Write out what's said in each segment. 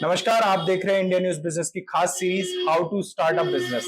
नमस्कार, आप देख रहे हैं इंडिया न्यूज बिजनेस की खास series how to start up business,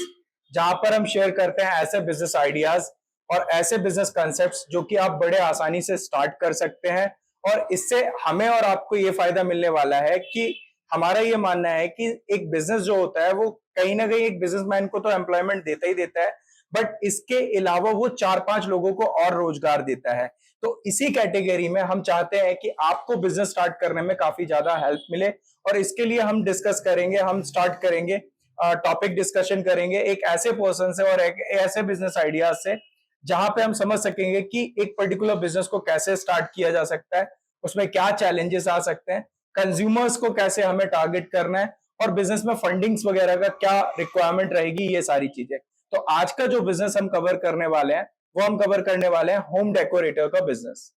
जहां पर हम शेयर करते हैं ऐसे बिजनेस आइडियाज और ऐसे बिजनेस कॉन्सेप्ट्स जो कि आप बड़े आसानी से स्टार्ट कर सकते हैं। और इससे हमें और आपको ये फायदा मिलने वाला है कि हमारा ये मानना है कि एक बिजनेस जो होता है वो कहीं ना कहीं एक बिजनेसमैन को तो एम्प्लॉयमेंट देता ही देता है, बट इसके अलावा वो 4-5 लोगों को और रोजगार देता है। तो इसी कैटेगरी में हम चाहते हैं कि आपको बिजनेस स्टार्ट करने में काफी ज्यादा हेल्प मिले, और इसके लिए हम डिस्कस करेंगे, हम स्टार्ट करेंगे, टॉपिक डिस्कशन करेंगे एक ऐसे पर्सन से और एक ऐसे बिजनेस आइडियाज से जहां पे हम समझ सकेंगे कि एक पर्टिकुलर बिजनेस को कैसे स्टार्ट किया जा सकता है, उसमें क्या चैलेंजेस आ सकते हैं, कंज्यूमर्स को कैसे हमें टारगेट करना है, और बिजनेस में फंडिंग्स वगैरह का क्या रिक्वायरमेंट रहेगी, ये सारी चीजें। तो आज का जो बिजनेस हम कवर करने वाले हैं वो हम कवर करने वाले हैं होम डेकोरेटर का बिजनेस।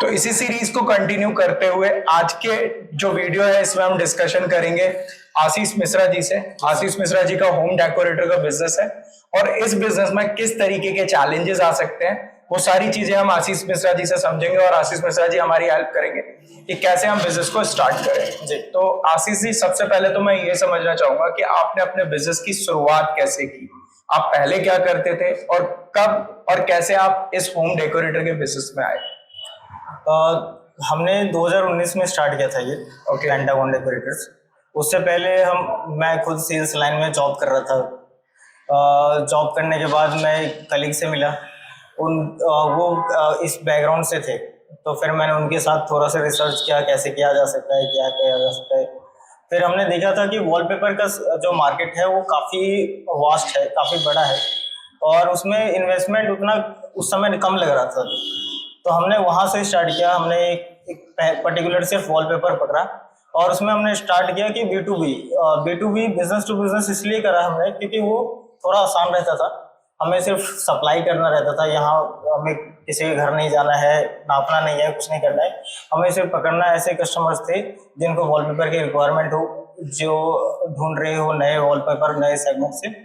तो इसी सीरीज को कंटिन्यू करते हुए आज के जो वीडियो है इसमें हम डिस्कशन करेंगे आशीष मिश्रा जी से। आशीष मिश्रा जी का होम डेकोरेटर का बिजनेस है और इस बिजनेस में किस तरीके के चैलेंजेस आ सकते हैं वो सारी चीजें हम आशीष मिश्रा जी से समझेंगे, और आशीष मिश्रा जी हमारी हेल्प करेंगे कि कैसे हम बिजनेस को स्टार्ट करें। जी, तो आशीष जी, सबसे पहले तो मैं ये समझना चाहूंगा कि आपने अपने बिजनेस की शुरुआत कैसे की, आप पहले क्या करते थे और कब और कैसे आप इस होम डेकोरेटर के बिजनेस में आए? हमने 2019 में स्टार्ट किया था ये पेंटागन डेकोरेटर्स। उससे पहले मैं खुद सेल्स लाइन में जॉब कर रहा था। जॉब करने के बाद मैं एक कलीग से मिला, वो इस बैकग्राउंड से थे, तो फिर मैंने उनके साथ थोड़ा सा रिसर्च किया कैसे किया जा सकता है, क्या किया जा सकता है। फिर हमने देखा था कि वॉलपेपर का जो मार्केट है वो काफ़ी वास्ट है, काफ़ी बड़ा है, और उसमें इन्वेस्टमेंट उतना उस समय कम लग रहा था। तो हमने वहाँ से स्टार्ट किया। हमने एक पर्टिकुलर सिर्फ वॉलपेपर पकड़ा और उसमें हमने स्टार्ट किया कि B2B बिजनेस टू बिजनेस इसलिए करा हमने क्योंकि वो थोड़ा आसान रहता था। हमें सिर्फ सप्लाई करना रहता था, यहाँ हमें किसी के घर नहीं जाना है, नापना नहीं है, कुछ नहीं करना है। हमें सिर्फ पकड़ना ऐसे कस्टमर्स थे जिनको वॉलपेपर की रिक्वायरमेंट हो, जो ढूंढ रहे हो नए वॉलपेपर नए सेगमेंट से।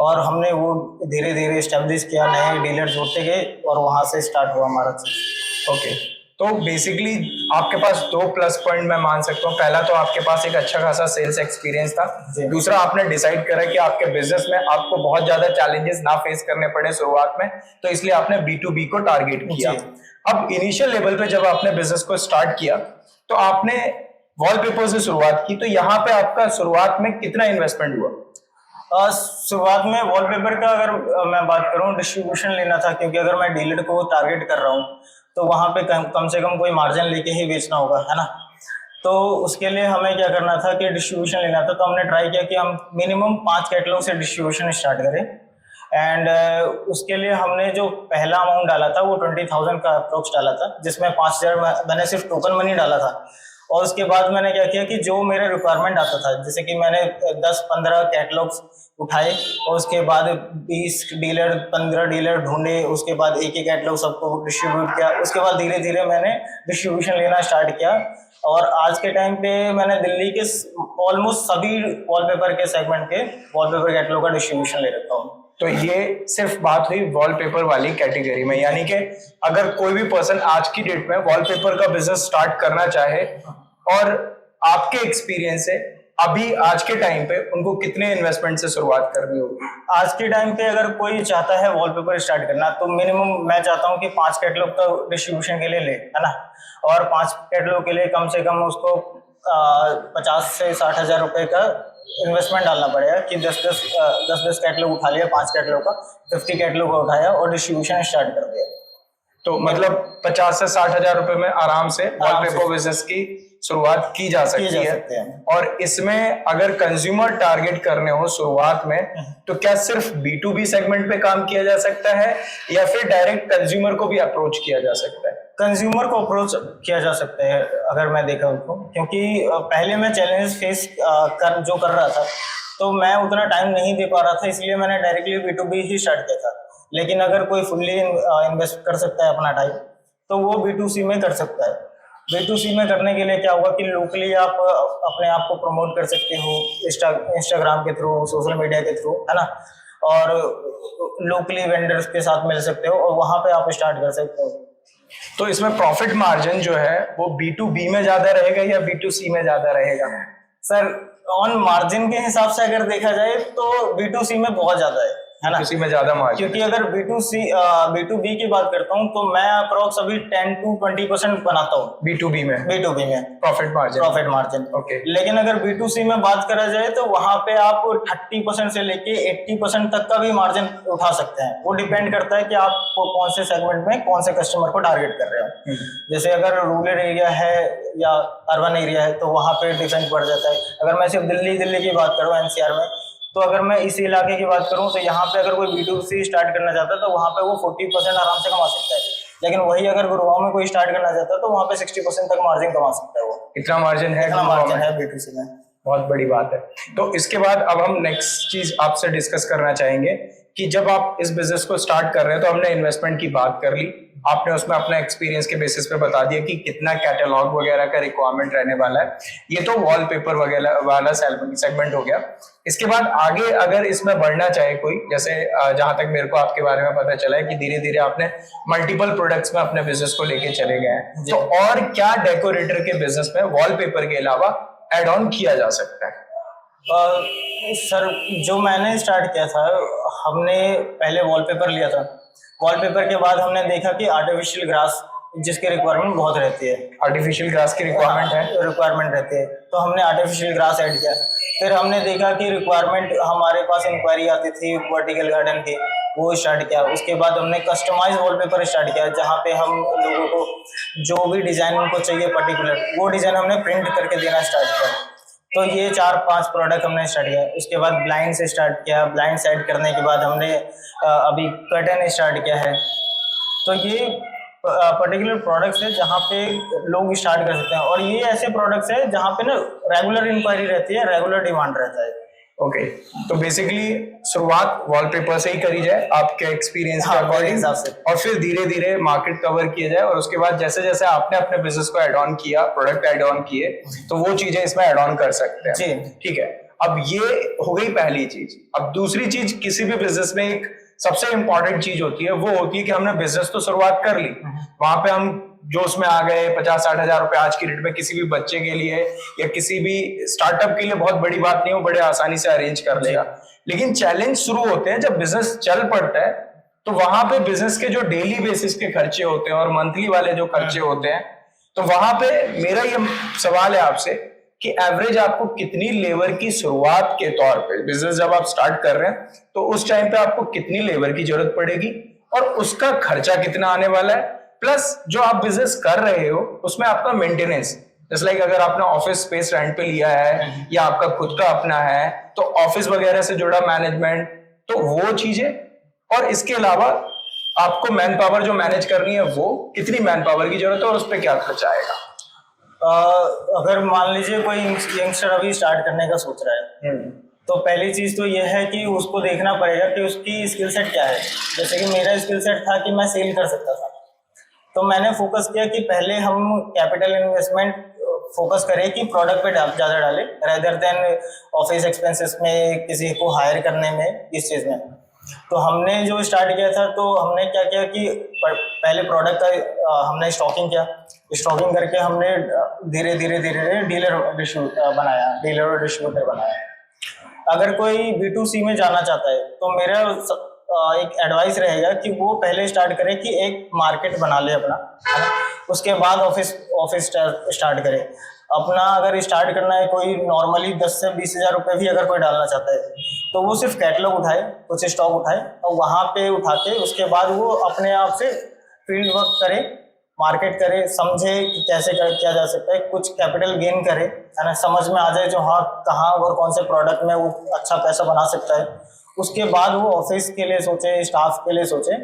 और हमने वो धीरे धीरे स्टेब्लिश किया, नए डीलर जोड़ते गए और वहाँ से स्टार्ट हुआ हमारा चीज। ओके, तो बेसिकली आपके पास 2 प्लस पॉइंट मैं मान सकता हूँ। पहला तो आपके पास एक अच्छा खासा सेल्स एक्सपीरियंस था, दूसरा आपने डिसाइड करा कि आपके बिजनेस में आपको बहुत ज्यादा चैलेंजेस ना फेस करने पड़े शुरुआत में, तो इसलिए आपने B2B को टारगेट किया। अब इनिशियल लेवल पे जब आपने बिजनेस को स्टार्ट किया तो आपने वॉलपेपर से शुरुआत की, तो यहाँ पे आपका शुरुआत में कितना इन्वेस्टमेंट हुआ? शुरुआत में वॉलपेपर का अगर मैं बात करूं, डिस्ट्रीब्यूशन लेना था, क्योंकि अगर मैं डीलर को टारगेट कर रहा हूं तो वहां पे कम से कम कोई मार्जिन लेके ही बेचना होगा, है ना। तो उसके लिए हमें क्या करना था कि डिस्ट्रीब्यूशन लेना था। तो हमने ट्राई किया कि हम मिनिमम 5 कैटलॉग से डिस्ट्रीब्यूशन स्टार्ट करें। एंड उसके लिए हमने जो पहला अमाउंट डाला था वो 20,000 का अप्रोक्स डाला था, जिसमें 5,000 मैंने सिर्फ टोकन मनी डाला था। और उसके बाद मैंने क्या किया कि जो मेरा रिक्वायरमेंट आता था, जैसे कि मैंने 10-15 कैटलॉग्स उठाए और उसके बाद 20 डीलर 15 डीलर ढूंढे, उसके बाद एक एक कैटलॉग सबको डिस्ट्रीब्यूट किया। उसके बाद धीरे धीरे मैंने डिस्ट्रीब्यूशन लेना स्टार्ट किया और आज के टाइम पे मैंने दिल्ली के ऑलमोस्ट सभी वॉलपेपर के सेगमेंट के वॉलपेपर कैटलॉग का डिस्ट्रीब्यूशन ले रखा हूँ। तो ये सिर्फ बात हुई वॉलपेपर वाली कैटेगरी में, यानी कि अगर कोई भी पर्सन आज की डेट में वॉलपेपर का बिजनेस स्टार्ट करना चाहे और आपके एक्सपीरियंस से अभी आज के टाइम पे उनको कितने इन्वेस्टमेंट से शुरुआत करनी होगी? आज के टाइम पे अगर कोई चाहता है वॉलपेपर स्टार्ट करना तो मिनिमम मैं चाहता हूँ कि 5 कैटलॉग का डिस्ट्रीब्यूशन के लिए ले, है ना। और 5 कैटलॉग के लिए कम से कम उसको 50 से 60 हजार रुपए का इन्वेस्टमेंट डालना पड़ेगा कि 10 कैटलॉग उठा लिया, 5 कैटलॉग का 50 कैटलॉग का उठाया और डिस्ट्रीब्यूशन स्टार्ट कर दिया। तो मतलब 50 से 60 हजार रुपए में आराम से वॉलपेपर बिजनेस की शुरुआत की जा सकती है। और इसमें अगर कंज्यूमर टारगेट करने हो शुरुआत में तो क्या सिर्फ B2B सेगमेंट पे काम किया जा सकता है या फिर डायरेक्ट कंज्यूमर को भी अप्रोच किया जा सकता है? कंज्यूमर को अप्रोच किया जा सकता है अगर मैं देखा उनको, क्योंकि पहले मैं चैलेंज फेस कर रहा था तो मैं उतना टाइम नहीं दे पा रहा था, इसलिए मैंने डायरेक्टली B2B ही स्टार्ट किया था। लेकिन अगर कोई फुल्ली इन्वेस्ट कर सकता है अपना टाइम तो वो B2C में कर सकता है। B2C में करने के लिए क्या होगा कि लोकली आप अपने आप को प्रमोट कर सकते हो इंस्टाग्राम के थ्रू, सोशल मीडिया के थ्रू, है ना। और लोकली वेंडर्स के साथ मिल सकते हो और वहां पे आप स्टार्ट कर सकते हो। तो इसमें प्रॉफिट मार्जिन जो है वो B2B में ज्यादा रहेगा या B2C में ज्यादा रहेगा? सर ऑन मार्जिन के हिसाब से अगर देखा जाए तो B2C में बहुत ज्यादा है ना, किसी में ज्यादा मार्जिन, क्योंकि अगर B2B की बात करता हूँ तो मैं अप्रोक्स अभी 10 to 20% बनाता हूँ B2B में प्रॉफिट मार्जिन। ओके। लेकिन अगर B2C में बात करा जाए तो वहां पे आप 30% से लेके 80% तक का भी मार्जिन उठा सकते हैं। वो डिपेंड करता है कि आप कौन से सेगमेंट में कौन से कस्टमर को टारगेट कर रहे हो। जैसे अगर रूरल एरिया है या अर्बन एरिया है तो वहां पे डिपेंड पड़ जाता है। अगर मैं सिर्फ दिल्ली की बात करूँ NCR में, तो अगर मैं इस इलाके की बात करूं तो यहाँ पे अगर कोई B2C स्टार्ट करना चाहता है तो वहाँ पे वो 40% आराम से कमा सकता है। लेकिन वही अगर गुड़गांव में कोई स्टार्ट करना चाहता है तो वहाँ पे 60% तक मार्जिन कमा सकता है। वो इतना मार्जिन है B2C में। बहुत बड़ी बात है। तो इसके बाद अब हम नेक्स्ट चीज आपसे डिस्कस करना चाहेंगे कि जब आप इस बिजनेस को स्टार्ट कर रहे हैं तो हमने इन्वेस्टमेंट की बात कर ली, आपने उसमें अपना एक्सपीरियंस के बेसिस पे बता दिया कि कितना कैटलॉग वगैरह का रिक्वायरमेंट रहने वाला है। ये तो वॉलपेपर वगैरह वाला सेगमेंट हो गया। इसके बाद आगे अगर इसमें बढ़ना चाहे कोई, जैसे जहां तक मेरे को आपके बारे में पता चला है कि धीरे धीरे आपने मल्टीपल प्रोडक्ट्स में अपने बिजनेस को लेके चले गए हैं, तो और क्या डेकोरेटर के बिजनेस में वॉलपेपर के अलावा एड ऑन किया जा सकता है? सर जो मैंने स्टार्ट किया था, हमने पहले वॉलपेपर लिया था। वॉलपेपर के बाद हमने देखा कि आर्टिफिशियल ग्रास जिसकी रिक्वायरमेंट बहुत रहती है, आर्टिफिशियल ग्रास की रिक्वायरमेंट रहती है, तो हमने आर्टिफिशियल ग्रास ऐड किया। फिर हमने देखा कि रिक्वायरमेंट, हमारे पास इंक्वायरी आती थी वर्टिकल गार्डन की, वो स्टार्ट किया। उसके बाद हमने कस्टमाइज वॉलपेपर स्टार्ट किया, जहाँ पे हम लोगों को जो भी डिजाइन उनको चाहिए पर्टिकुलर, वो डिजाइन हमने प्रिंट करके देना स्टार्ट किया। तो ये 4-5 प्रोडक्ट हमने स्टार्ट किया। उसके बाद ब्लाइंड से स्टार्ट किया। ब्लाइंड सेट करने के बाद हमने अभी कर्टन स्टार्ट किया है। तो ये पर्टिकुलर प्रोडक्ट्स है जहाँ पे लोग स्टार्ट कर सकते हैं, और ये ऐसे प्रोडक्ट्स है जहाँ पे ना रेगुलर इंक्वायरी रहती है, रेगुलर डिमांड रहता है। ओके। तो बेसिकली शुरुआत वॉलपेपर से ही करी जाए आपके एक्सपीरियंस के अकॉर्डिंग, और फिर धीरे धीरे मार्केट कवर किया जाए, और उसके बाद जैसे जैसे आपने अपने बिजनेस को एड ऑन किया, प्रोडक्ट एड ऑन किए, तो वो चीजें इसमें एड ऑन कर सकते हैं जी। ठीक है। अब ये हो गई पहली चीज। अब दूसरी चीज, किसी भी बिजनेस में एक सबसे इंपॉर्टेंट चीज होती है, वो होती है कि हमने बिजनेस तो शुरुआत कर ली, वहां पे हम जोश में आ गए, 50-60 हजार रुपए आज की डेट में किसी भी बच्चे के लिए या किसी भी स्टार्टअप के लिए बहुत बड़ी बात नहीं हो, बड़े आसानी से अरेंज कर लेगा। लेकिन चैलेंज शुरू होते हैं जब बिजनेस चल पड़ता है, तो वहां पे बिजनेस के जो डेली बेसिस के खर्चे होते हैं और मंथली वाले जो खर्चे होते हैं, तो वहां पे मेरा ये सवाल है आपसे कि एवरेज आपको कितनी लेबर की शुरुआत के तौर पे, बिजनेस जब आप स्टार्ट कर रहे हैं तो उस टाइम पे आपको कितनी लेबर की जरूरत पड़ेगी और उसका खर्चा कितना आने वाला है, प्लस जो आप बिजनेस कर रहे हो उसमें आपका मेंटेनेंस, जैसे लाइक अगर आपने ऑफिस स्पेस रेंट पे लिया है या आपका खुद का अपना है, तो ऑफिस वगैरह से जुड़ा मैनेजमेंट, तो वो चीजें, और इसके अलावा आपको मैन पावर जो मैनेज करनी है, वो कितनी मैन पावर की जरूरत है और उस पर क्या खर्चा आएगा। अगर मान लीजिए कोई यंगस्टर अभी स्टार्ट करने का सोच रहा है, तो पहली चीज तो यह है कि उसको देखना पड़ेगा कि उसकी स्किल सेट क्या है। जैसे कि मेरा स्किल सेट था कि मैं सेल कर सकता था, तो मैंने फोकस किया कि पहले हम कैपिटल इन्वेस्टमेंट फोकस करें कि प्रोडक्ट पे ज़्यादा डालें, रेदर देन ऑफिस एक्सपेंसेस में, किसी को हायर करने में, इस चीज़ में। तो हमने जो स्टार्ट किया था, तो हमने क्या किया कि पहले प्रोडक्ट का हमने स्टॉकिंग किया। स्टॉकिंग करके हमने धीरे धीरे डीलर और डिस्ट्रीब्यूटर बनाया। अगर कोई B2C में जाना चाहता है तो मेरा एक एडवाइस रहेगा कि वो पहले स्टार्ट करे कि एक मार्केट बना ले अपना, है ना। उसके बाद ऑफिस स्टार्ट करे अपना। अगर स्टार्ट करना है कोई नॉर्मली 10 से 20 हजार रुपये भी अगर कोई डालना चाहता है, तो वो सिर्फ कैटलॉग उठाए, कुछ स्टॉक उठाए, और वहाँ पे उठा के उसके बाद वो अपने आप से फील्ड वर्क करे, मार्केट करे, समझे कि कैसे किया जा सकता है, कुछ कैपिटल गेन करे, है ना। समझ में आ जाए जो हाँ कहाँ और कौन से प्रोडक्ट में वो अच्छा पैसा बना सकता है। उसके बाद वो ऑफिस के लिए सोचे, स्टाफ के लिए सोचे,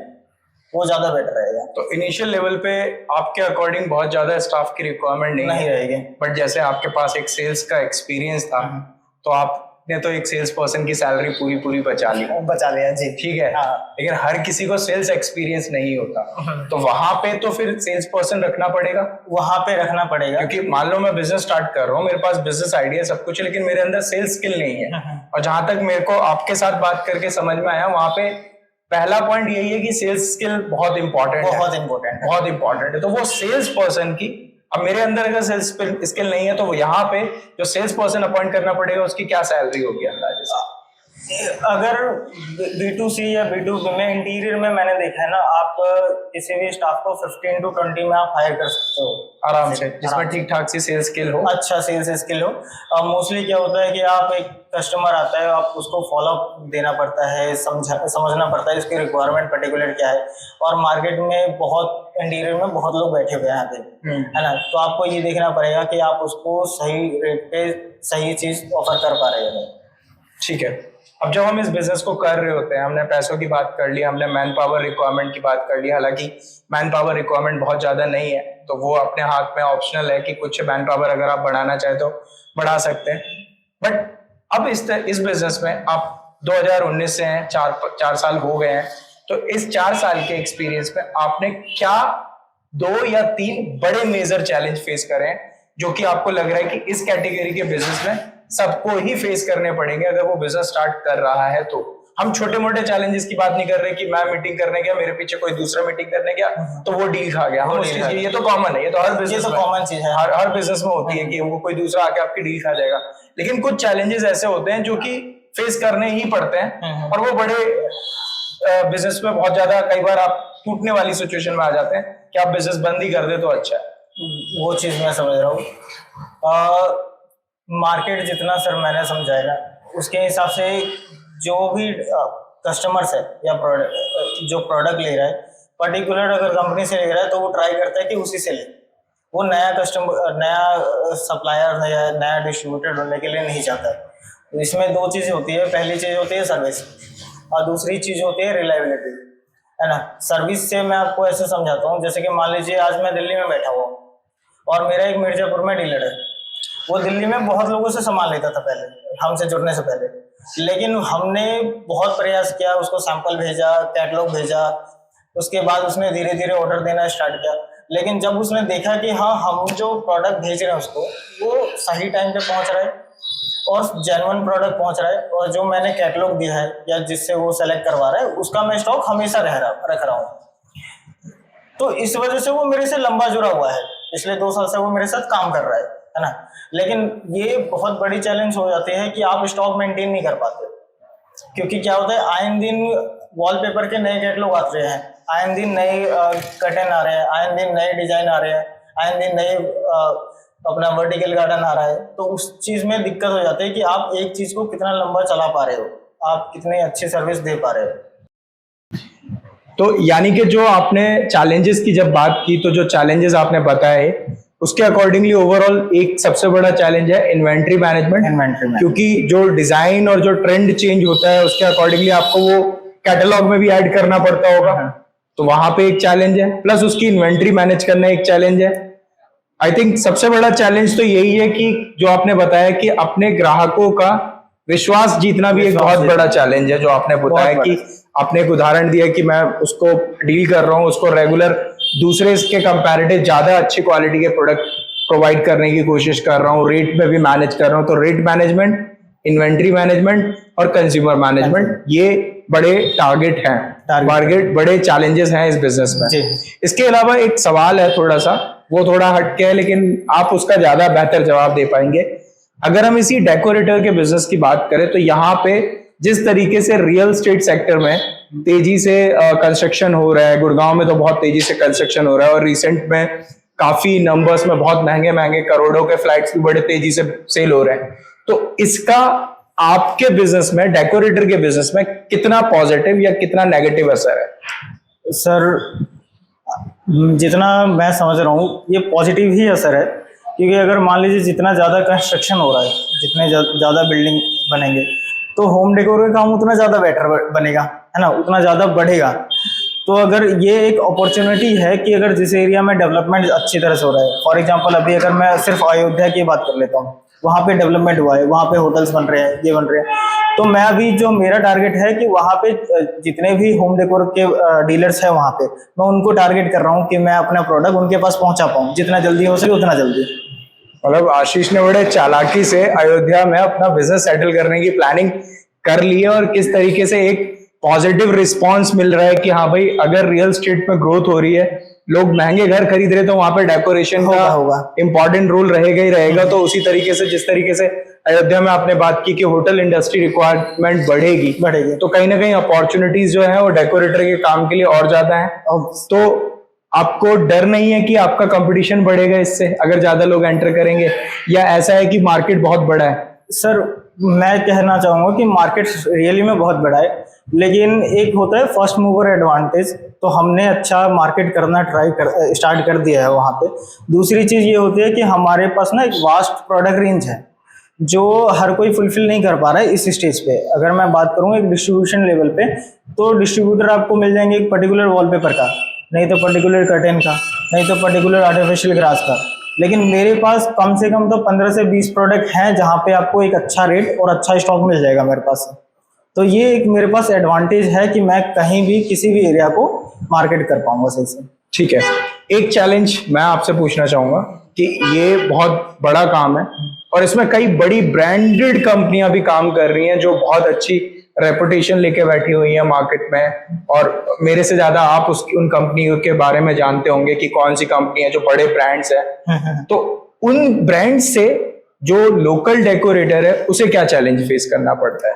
वो ज्यादा बेटर रहेगा। तो इनिशियल लेवल पे आपके अकॉर्डिंग बहुत ज्यादा स्टाफ की रिक्वायरमेंट नहीं रहेगी, बट जैसे आपके पास एक सेल्स का एक्सपीरियंस था, तो आपने तो एक सेल्स पर्सन की सैलरी पूरी बचा लिया जी, ठीक है। लेकिन हर किसी को सेल्स एक्सपीरियंस नहीं होता, तो वहां पे तो फिर सेल्स पर्सन रखना पड़ेगा, क्योंकि मान लो मैं बिजनेस स्टार्ट कर रहा हूँ, मेरे पास बिजनेस आइडिया सब कुछ है, लेकिन मेरे अंदर सेल्स स्किल नहीं है। और जहां तक मेरे को आपके साथ बात करके समझ में आया, वहां पे पहला पॉइंट यही है कि सेल्स स्किल बहुत इंपॉर्टेंट है। तो वो सेल्स पर्सन की अब मेरे अंदर अगर सेल्स स्किल नहीं है तो यहाँ पे जो सेल्स पर्सन अपॉइंट करना पड़ेगा उसकी क्या सैलरी होगी अंदाजे से? अगर B2C या B2B में इंटीरियर में मैंने देखा है ना, आप किसी भी स्टाफ को 15 to 20 में आप हायर कर सकते हो आराम से, जिसमें ठीक ठाक सी सेल्स स्किल हो, अच्छा सेल्स स्किल हो। मोस्टली क्या होता है कि आप एक कस्टमर आता है, आप उसको फॉलो अप देना पड़ता है, समझना पड़ता है उसकी रिक्वायरमेंट पर्टिकुलर क्या है। और मार्केट में बहुत इंटीरियर में बहुत लोग बैठे हुए हैं यहाँ पे, है ना, तो आपको ये देखना पड़ेगा कि आप उसको सही रेट पे सही चीज ऑफर कर पा रहे हो। ठीक है। अब जब हम इस बिजनेस को कर रहे होते हैं, हमने पैसों की बात कर ली, हमने मैन पावर रिक्वायरमेंट की बात कर ली, हालांकि मैन पावर रिक्वायरमेंट बहुत ज्यादा नहीं है, तो वो अपने हाथ में ऑप्शनल है कि कुछ मैन पावर अगर आप बढ़ाना चाहे तो बढ़ा सकते हैं। बट अब इस बिजनेस में आप 2019 से हैं, चार साल हो गए हैं, तो इस 4 साल के एक्सपीरियंस में आपने क्या 2 या 3 बड़े मेजर चैलेंज फेस करे हैं जो कि आपको लग रहा है कि इस कैटेगरी के बिजनेस में सबको ही फेस करने पड़ेंगे अगर वो बिजनेस स्टार्ट कर रहा है? तो हम छोटे मोटे चैलेंजेस की बात नहीं कर रहे कि मैं मीटिंग करने गया, मेरे पीछे कोई दूसरा मीटिंग करने गया तो वो डील खा गया, हम उस चीज, ये तो कॉमन है, ये तो हर बिजनेस में कॉमन चीज है, हर बिजनेस में होती है कि वो कोई दूसरा आके आपकी डील खा जाएगा। लेकिन कुछ चैलेंजेस ऐसे होते हैं जो कि फेस करने ही पड़ते हैं, और वो बड़े बिजनेस में बहुत ज्यादा कई बार आप टूटने वाली सिचुएशन में आ जाते हैं कि आप बिजनेस बंद ही कर दे तो अच्छा है। वो चीज मैं समझ रहा हूँ। मार्केट जितना सर मैंने समझाया ना, उसके हिसाब से जो भी कस्टमर्स है या जो प्रोडक्ट ले रहा है पर्टिकुलर अगर कंपनी से ले रहा है तो वो ट्राई करता है कि उसी से ले। वो नया कस्टमर, नया सप्लायर या नया डिस्ट्रीब्यूटर ढूंढने के लिए नहीं चाहता है। तो इसमें 2 चीज़ें होती है, पहली चीज़ होती है सर्विस और दूसरी चीज़ होती है रिलायबिलिटी, है ना। सर्विस से मैं आपको ऐसे समझाता हूँ, जैसे कि मान लीजिए आज मैं दिल्ली में बैठा हुआ और मेरा एक मिर्जापुर में डीलर है, वो दिल्ली में बहुत लोगों से सामान लेता था पहले, हमसे जुड़ने से पहले, लेकिन हमने बहुत प्रयास किया, उसको सैंपल भेजा, कैटलॉग भेजा, उसके बाद उसने धीरे धीरे ऑर्डर देना स्टार्ट किया। लेकिन जब उसने देखा कि हाँ हम जो प्रोडक्ट भेज रहे हैं उसको वो सही टाइम पे पहुंच रहा है और जेन्युइन प्रोडक्ट पहुंच रहा है, और जो मैंने कैटलॉग दिया है या जिससे वो सेलेक्ट करवा रहा है उसका मैं स्टॉक हमेशा रख रहा हूँ, तो इस वजह से वो मेरे से लंबा जुड़ा हुआ है, पिछले 2 साल से वो मेरे साथ काम कर रहा है ना। लेकिन ये बहुत बड़ी चैलेंज हो जाती है कि आप स्टॉक मेंटेन नहीं कर पाते, क्योंकि क्या होता है आए दिन वॉलपेपर के नए कैटलॉग आ रहे हैं, आए दिन नए कर्टन आ रहे हैं, आए दिन नए डिजाइन आ रहे हैं, आए दिन नए अपना वर्टिकल गार्डन आ रहा है, तो उस चीज में दिक्कत हो जाती है कि आप एक चीज को कितना लंबा चला पा रहे हो, आप कितनी अच्छी सर्विस दे पा रहे हो। तो यानी कि जो आपने चैलेंजेस की जब बात की, तो जो चैलेंजेस आपने बताए उसके अकॉर्डिंगली ओवरऑल एक सबसे बड़ा चैलेंज है इन्वेंट्री मैनेजमेंट, क्योंकि जो डिजाइन और जो ट्रेंड चेंज होता है उसके अकॉर्डिंगली आपको वो कैटलॉग में भी ऐड करना पड़ता होगा, तो वहां पे एक चैलेंज है, प्लस उसकी इन्वेंट्री मैनेज करना एक चैलेंज है। आई थिंक सबसे बड़ा चैलेंज तो यही है कि जो आपने बताया कि अपने ग्राहकों का विश्वास जीतना भी एक बहुत बड़ा चैलेंज है, जो आपने बताया कि आपने एक उदाहरण दिया कि मैं उसको डील कर रहा हूँ, उसको रेगुलर दूसरे के कंपैरेटिव ज्यादा अच्छी क्वालिटी के प्रोडक्ट प्रोवाइड करने की कोशिश कर रहा हूँ, रेट में भी मैनेज कर रहा हूँ। तो रेट मैनेजमेंट, इन्वेंट्री मैनेजमेंट और कंज्यूमर मैनेजमेंट ये बड़े टारगेट हैं, बड़े चैलेंजेस हैं इस बिजनेस में। इसके अलावा एक सवाल है थोड़ा सा, वो थोड़ा हटके है लेकिन आप उसका ज्यादा बेहतर जवाब दे पाएंगे। अगर हम इसी डेकोरेटर के बिजनेस की बात करें तो यहाँ पे जिस तरीके से रियल एस्टेट सेक्टर में तेजी से कंस्ट्रक्शन हो रहा है, गुड़गांव में तो बहुत तेजी से कंस्ट्रक्शन हो रहा है और रिसेंट में काफी नंबर्स में बहुत महंगे महंगे करोड़ों के फ्लैट्स भी बड़े तेजी से सेल हो रहे हैं, तो इसका आपके बिजनेस में, डेकोरेटर के बिजनेस में कितना पॉजिटिव या कितना नेगेटिव असर है? सर जितना मैं समझ रहा हूँ ये पॉजिटिव ही असर है, क्योंकि अगर मान लीजिए जितना ज़्यादा कंस्ट्रक्शन हो रहा है, जितने ज़्यादा बिल्डिंग बनेंगे तो होम डेकोर का काम उतना ज़्यादा बेटर बनेगा, है ना, उतना ज़्यादा बढ़ेगा। तो अगर ये एक अपॉर्चुनिटी है कि अगर जिस एरिया में डेवलपमेंट अच्छी तरह से हो रहा है, फॉर एग्जांपल अभी अगर मैं सिर्फ अयोध्या की बात कर लेता हूँ, वहाँ पे डेवलपमेंट हुआ है, वहाँ पे होटल्स बन रहे हैं, ये बन रहे हैं, तो मैं अभी जो मेरा टारगेट है कि वहाँ पे जितने भी होम डेकोर के डीलर्स हैं वहाँ पे मैं उनको टारगेट कर रहा हूँ कि मैं अपना प्रोडक्ट उनके पास पहुँचा पाऊँ, जितना जल्दी हो सके उतना जल्दी। मतलब आशीष ने बड़े चालाकी से अयोध्या में अपना बिजनेस सेटल करने की प्लानिंग कर ली है और किस तरीके से एक पॉजिटिव रिस्पांस मिल रहा है कि हाँ भाई अगर रियल एस्टेट में ग्रोथ हो रही है, लोग महंगे घर खरीद रहे तो वहां पे डेकोरेशन का होगा। इंपॉर्टेंट रोल रहेगा ही रहेगा। तो उसी तरीके से जिस तरीके से अयोध्या में आपने बात की कि होटल इंडस्ट्री रिक्वायरमेंट बढ़ेगी तो कहीं ना कहीं अपॉर्चुनिटीज जो है वो डेकोरेटर के काम के लिए और ज्यादा है। तो आपको डर नहीं है कि आपका कंपटीशन बढ़ेगा इससे अगर ज्यादा लोग एंटर करेंगे, या ऐसा है कि मार्केट बहुत बड़ा है? सर मैं कहना चाहूंगा कि मार्केट रियली में बहुत बड़ा है, लेकिन एक होता है फर्स्ट मूवर एडवांटेज, तो हमने अच्छा मार्केट करना स्टार्ट कर दिया है वहाँ पे। दूसरी चीज़ ये होती है कि हमारे पास ना एक वास्ट प्रोडक्ट रेंज है जो हर कोई फुलफिल नहीं कर पा रहा है इस स्टेज पे। अगर मैं बात करूँ एक डिस्ट्रीब्यूशन लेवल पे, तो डिस्ट्रीब्यूटर आपको मिल जाएंगे एक पर्टिकुलर वॉलपेपर का, नहीं तो पर्टिकुलर कर्टेन का, नहीं तो पर्टिकुलर आर्टिफिशियल ग्रास का। लेकिन मेरे पास कम से कम तो 15 से 20 प्रोडक्ट हैं जहाँ पे आपको एक अच्छा रेट और अच्छा स्टॉक मिल जाएगा मेरे पास। तो ये एक मेरे पास एडवांटेज है कि मैं कहीं भी किसी भी एरिया को मार्केट कर पाऊंगा सही से। ठीक है, एक चैलेंज मैं आपसे पूछना चाहूंगा कि ये बहुत बड़ा काम है और इसमें कई बड़ी ब्रांडेड कंपनियां भी काम कर रही हैं जो बहुत अच्छी रेपुटेशन लेके बैठी हुई है मार्केट में, और मेरे से ज्यादा आप उसकी उन कंपनियों के बारे में जानते होंगे कि कौन सी कंपनी है जो बड़े ब्रांड्स हैं। तो उन ब्रांड से जो लोकल डेकोरेटर है उसे क्या चैलेंज फेस करना पड़ता है?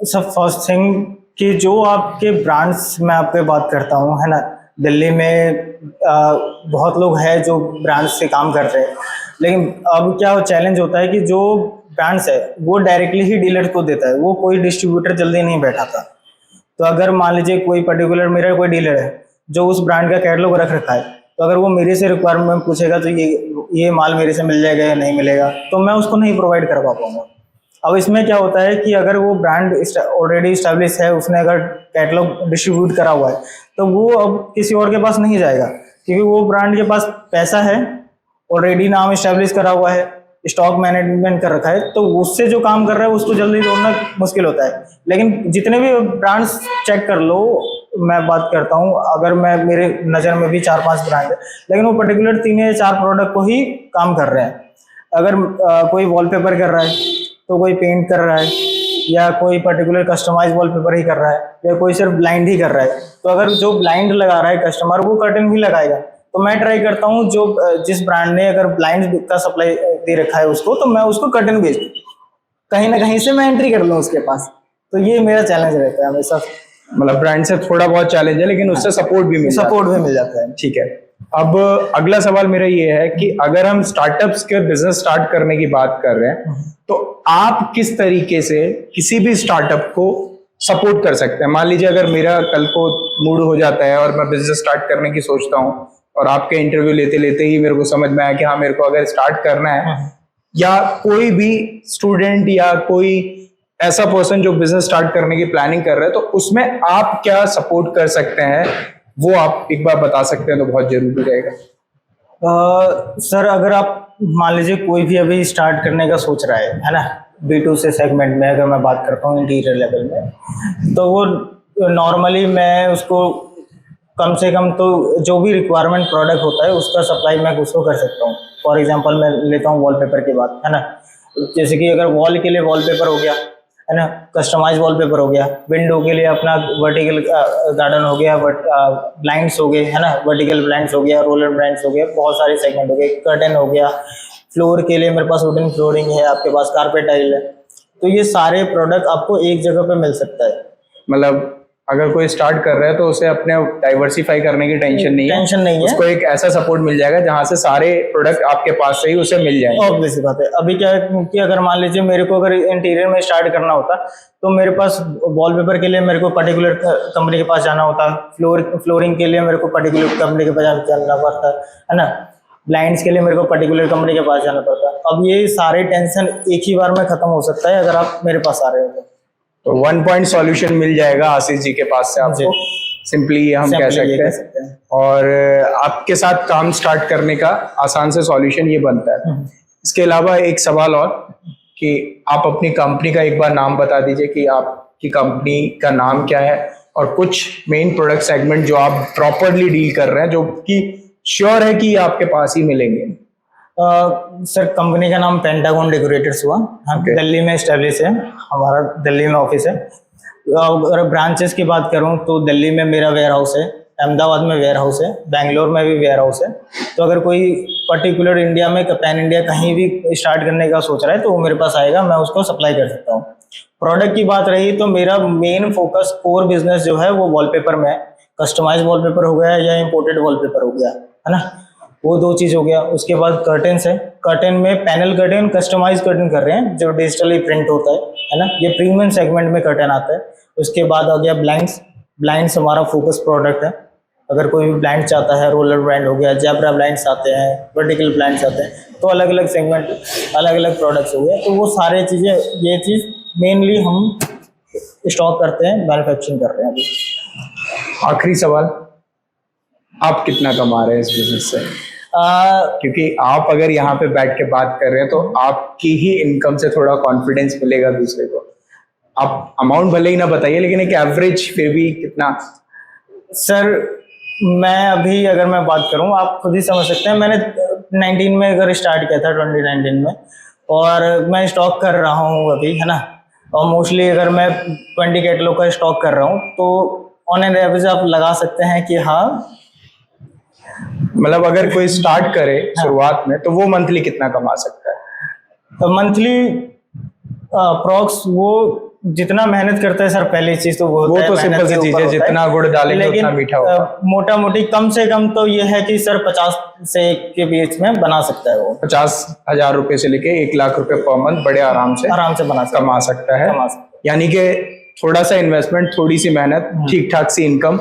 सब फर्स्ट थिंग कि जो आपके ब्रांड्स, मैं आपके बात करता हूँ, है ना, दिल्ली में बहुत लोग हैं जो ब्रांड्स से काम करते हैं, लेकिन अब क्या चैलेंज होता है कि जो ब्रांड्स है वो डायरेक्टली ही डीलर को देता है, वो कोई डिस्ट्रीब्यूटर जल्दी नहीं बैठाता। तो अगर मान लीजिए कोई पर्टिकुलर मेरा कोई डीलर है जो उस ब्रांड का कैटलॉग रख रखा है, तो अगर वो मेरे से रिक्वायरमेंट पूछेगा तो ये माल मेरे से मिल जाएगा या नहीं मिलेगा, तो मैं उसको नहीं प्रोवाइड कर पाऊंगा। अब इसमें क्या होता है कि अगर वो ब्रांड ऑलरेडी इस्टेब्लिश है, उसने अगर कैटलॉग डिस्ट्रीब्यूट करा हुआ है, तो वो अब किसी और के पास नहीं जाएगा, क्योंकि वो ब्रांड के पास पैसा है, ऑलरेडी नाम इस्टेब्लिश करा हुआ है, स्टॉक मैनेजमेंट कर रखा है, तो उससे जो काम कर रहा है उसको जल्दी तोड़ना मुश्किल होता है। लेकिन जितने भी ब्रांड्स चेक कर लो, मैं बात करता हूँ, अगर मैं मेरे नज़र में भी 4-5 ब्रांड है, लेकिन वो पर्टिकुलर 3 या 4 प्रोडक्ट को ही काम कर रहे हैं। अगर कोई वॉलपेपर कर रहा है तो कोई पेंट कर रहा है, या कोई पर्टिकुलर कस्टमाइज वॉलपेपर ही कर रहा है, या कोई सिर्फ ब्लाइंड ही कर रहा है। तो अगर जो ब्लाइंड लगा रहा है कस्टमर, वो कर्टन भी लगाएगा। तो मैं ट्राई करता हूँ जो जिस ब्रांड ने अगर ब्लाइंड का सप्लाई दे रखा है उसको, तो मैं उसको कर्टन भेज दूँ, कहीं ना कहीं से मैं एंट्री कर लूँ उसके पास। तो ये मेरा चैलेंज रहता है हमेशा। मतलब ब्रांड से थोड़ा बहुत चैलेंज है लेकिन उससे सपोर्ट भी मिल जाता है। ठीक है, अब अगला सवाल मेरा ये है कि अगर हम स्टार्टअप्स के बिजनेस स्टार्ट करने की बात कर रहे हैं तो आप किस तरीके से किसी भी स्टार्टअप को सपोर्ट कर सकते हैं? मान लीजिए अगर मेरा कल को मूड हो जाता है और मैं बिजनेस स्टार्ट करने की सोचता हूँ और आपके इंटरव्यू लेते लेते ही मेरे को समझ में आया कि हाँ मेरे को अगर स्टार्ट करना है, या कोई भी स्टूडेंट या कोई ऐसा पर्सन जो बिजनेस स्टार्ट करने की प्लानिंग कर रहा है, तो उसमें आप क्या सपोर्ट कर सकते हैं, वो आप एक बार बता सकते हैं तो बहुत जरूरी रहेगा। सर अगर आप मान लीजिए कोई भी अभी स्टार्ट करने का सोच रहा है ना, B2C सेगमेंट में अगर मैं बात करता हूँ इंटीरियर लेवल में, तो वो नॉर्मली मैं उसको कम से कम तो जो भी रिक्वायरमेंट प्रोडक्ट होता है उसका सप्लाई मैं उसको कर सकता हूँ। फॉर एग्जांपल मैं लेता हूँ वॉलपेपर की बात, है ना, जैसे कि अगर वॉल के लिए वॉलपेपर हो गया, है ना, कस्टमाइज वॉलपेपर हो गया, विंडो के लिए अपना वर्टिकल गार्डन हो गया, ब्लाइंड्स हो गए, है ना, वर्टिकल ब्लाइंड्स हो गया, रोलर ब्लाइंड्स हो गया, बहुत सारे सेगमेंट हो गए, कर्टन हो गया, फ्लोर के लिए मेरे पास वुडन फ्लोरिंग है, आपके पास कारपेट टाइल है। तो ये सारे प्रोडक्ट आपको एक जगह पे मिल सकता है। मतलब अगर कोई स्टार्ट कर रहा है तो उसे अपने डाइवर्सिफाई करने की टेंशन नहीं है, उसको एक ऐसा सपोर्ट मिल जाएगा जहां से सारे प्रोडक्ट आपके पास से ही उसे मिल जाएंगे। ऑब्वियस बात है। अभी क्या है कि अगर मान लीजिए मेरे को अगर इंटीरियर में स्टार्ट करना होता तो मेरे पास वॉलपेपर के लिए मेरे को पर्टिकुलर कंपनी के पास जाना होता, फ्लोरिंग के लिए मेरे को पर्टिकुलर कंपनी के पास जाना पड़ता है ना, ब्लाइंड्स के लिए मेरे को पर्टिकुलर कंपनी के पास जाना पड़ता है। अब ये सारे टेंशन एक ही बार में खत्म हो सकता है अगर आप मेरे पास आ रहे हो तो 1 पॉइंट सॉल्यूशन मिल जाएगा आशीष जी के पास से आपको, सिंपली ये हम कह सकते हैं। और आपके साथ काम स्टार्ट करने का आसान से सॉल्यूशन ये बनता है। इसके अलावा एक सवाल और कि आप अपनी कंपनी का एक बार नाम बता दीजिए कि आपकी कंपनी का नाम क्या है और कुछ मेन प्रोडक्ट सेगमेंट जो आप प्रॉपरली डील कर रहे हैं जो कि श्योर है कि आपके पास ही मिलेंगे। सर कंपनी का नाम पेंटागन डेकोरेटर्स हुआ, हम दिल्ली में एस्टेब्लिश है, हमारा दिल्ली में ऑफिस है। अगर ब्रांचेस की बात करूं तो दिल्ली में मेरा वेयर हाउस है अहमदाबाद में वेयर हाउस है, बैंगलोर में भी वेयर हाउस है। तो अगर कोई पर्टिकुलर इंडिया में, पैन इंडिया कहीं भी स्टार्ट करने का सोच रहा है तो वो मेरे पास आएगा, मैं उसको सप्लाई कर सकता हूँ। प्रोडक्ट की बात रही तो मेरा मेन फोकस कोर बिजनेस जो है वो वॉलपेपर में है। कस्टमाइज वॉलपेपर हो गया या इंपोर्टेड वॉलपेपर हो गया, है ना, वो 2 चीज हो गया। उसके बाद कर्टेन्स है, कर्टेन में पैनल कर्टेन, कस्टमाइज कर्टेन कर रहे हैं जो डिजिटली प्रिंट होता है ना, ये प्रीमियम सेगमेंट में कर्टेन आता है। उसके बाद आ गया ब्लाइंड्स। ब्लाइंड्स हमारा फोकस प्रोडक्ट है। अगर कोई भी ब्लाइंड चाहता है, रोलर ब्लाइंड हो गया, जैब्रा ब्लाइंड्स आते हैं, वर्टिकल ब्लाइंड्स आते हैं, तो अलग अलग सेगमेंट, अलग अलग प्रोडक्ट्स हो गए। तो वो सारे चीज़ें, ये चीज़ मेनली हम स्टॉक करते हैं, मैन्युफैक्चरिंग कर रहे हैं अभी। आखिरी सवाल, आप कितना कमा रहे हैं इस बिजनेस से? क्योंकि आप अगर यहाँ पे बैठ के बात कर रहे हैं तो आपकी ही इनकम से थोड़ा कॉन्फिडेंस मिलेगा दूसरे को। आप अमाउंट भले ही ना बताइए, लेकिन एक एवरेज फिर भी कितना? सर मैं अभी अगर मैं बात करूं, आप खुद ही समझ सकते हैं, मैंने 19 में अगर स्टार्ट किया था, 2019 में, और मैं स्टॉक कर रहा हूं अभी, है ना, और मोस्टली अगर मैं 20 कैटलॉग का स्टॉक कर रहा हूं तो ऑन एन एवरेज आप लगा सकते हैं कि हाँ, मतलब अगर कोई स्टार्ट करे शुरुआत में तो वो मंथली कितना कमा सकता है? तो मंथली अप्रॉक्स वो जितना मेहनत करता है सर, पहली चीज तो वो तो सिंपल सी चीज है, जितना गुड़ डालेंगे उतना मीठा होगा। मोटा मोटी कम से कम तो ये है कि सर 50 से के बीच में बना सकता है वो। 50,000 रुपए से लेके 1 लाख रुपए पर मंथ बड़े आराम से कमा सकता है। यानी कि थोड़ा सा इन्वेस्टमेंट, थोड़ी सी मेहनत, ठीक ठाक सी इनकम,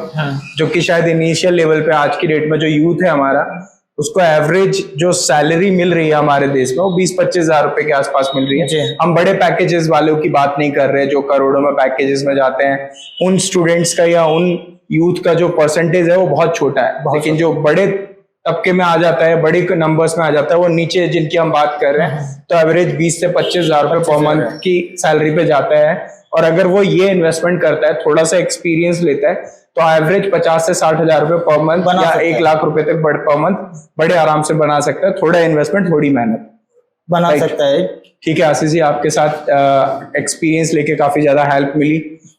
जो कि शायद इनिशियल लेवल पे आज की डेट में जो यूथ है हमारा, उसको एवरेज जो सैलरी मिल रही है हमारे देश में वो 20-25 हजार रुपए के आसपास मिल रही है। हम बड़े पैकेजेस वालों की बात नहीं कर रहे जो करोड़ों में पैकेजेस में जाते हैं। उन स्टूडेंट्स का या उन यूथ का जो परसेंटेज है वो बहुत छोटा है, लेकिन जो बड़े तबके में आ जाता है, बड़े नंबर्स में आ जाता है, वो नीचे जिनकी हम बात कर रहे हैं, तो एवरेज 20 से 25 हजार रुपए पर मंथ की सैलरी पे जाता है। और अगर वो ये इन्वेस्टमेंट करता है, थोड़ा सा एक्सपीरियंस लेता है, तो एवरेज 50 से 60 हजार रुपए पर मंथ या 1 लाख रुपए तक पर मंथ बड़े आराम से बना सकता है। थोड़ा इन्वेस्टमेंट, थोड़ी मेहनत, बना सकता है। ठीक है आशीष जी, आपके साथ एक्सपीरियंस लेके काफी ज्यादा हेल्प मिली।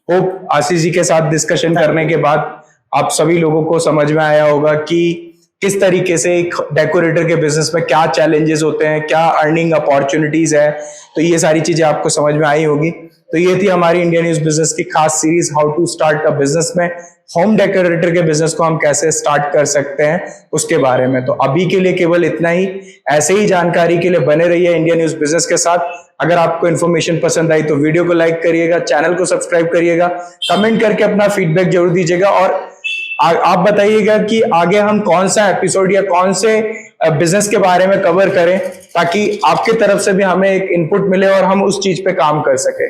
होप आशीष जी के साथ डिस्कशन करने के बाद आप सभी लोगों को समझ में आया होगा कि किस तरीके से एक डेकोरेटर के बिजनेस में क्या चैलेंजेस होते हैं, क्या अर्निंग अपॉर्चुनिटीज है। तो ये सारी चीजें आपको समझ में आई होगी। तो ये थी हमारी इंडिया न्यूज बिजनेस की खास series, how to start a business में होम डेकोरेटर के बिजनेस को हम कैसे स्टार्ट कर सकते हैं उसके बारे में। तो अभी के लिए केवल इतना ही। ऐसे ही जानकारी के लिए बने रहिए इंडिया न्यूज बिजनेस के साथ। अगर आपको इन्फॉर्मेशन पसंद आई तो वीडियो को लाइक करिएगा, चैनल को सब्सक्राइब करिएगा, कमेंट करके अपना फीडबैक जरूर दीजिएगा, और आप बताइएगा कि आगे हम कौन सा एपिसोड या कौन से बिजनेस के बारे में कवर करें, ताकि आपकी तरफ से भी हमें एक इनपुट मिले और हम उस चीज पे काम कर सके।